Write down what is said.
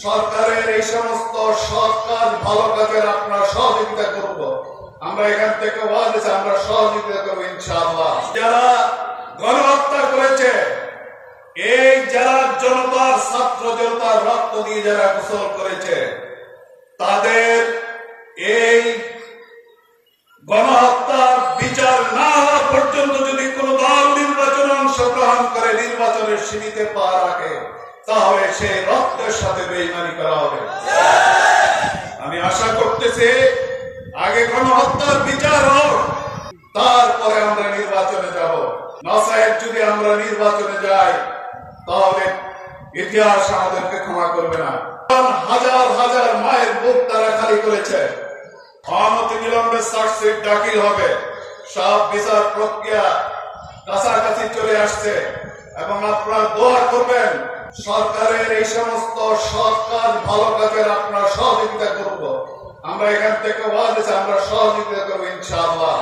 সরকারের এই সমস্ত সৎ কাজ ভালো কাজের আপনার সহযোগিতা করব। আমরা এখান থেকে ওয়াদা আমরা সহযোগিতা করবো ইনশাআল্লাহ। যারা গণহত্যা করেছে, এই যারা জনতার ছাত্র জনতার রক্ত দিয়ে যারা গোসল করেছে, তাদের এই গণহত্যার বিচার না হওয়া পর্যন্ত যদি কোন দল নির্বাচনে অংশগ্রহণ করে নির্বাচনের সিঁড়িতে পা রাখে, তাহলে সেই রক্তের সাথে বেইমানি করা হবে। আমি আশা করতেছি আগে গণহত্যার বিচার হোক, তারপরে আমরা নির্বাচনে যাব। নসাইড যদি আমরা নির্বাচনে যাই, তাহলে ইতিহাস আমাদেরকে ক্ষমা করবে না। হাজার হাজার মায়ের বুক তারা খালি করেছে। অনতি বিলম্বে চার্জশিট দাখিল হবে, সব বিচার প্রক্রিয়া কাছাকাছি চলে আসছে এবং আপনারা দোয়া করবেন সরকারের এই সমস্ত সৎ কাজ ভালো কাজের আপনার সহযোগিতা করব। আমরা এখান থেকে ওয়াদা আমরা সহযোগিতা করবো ইনশাআল্লাহ।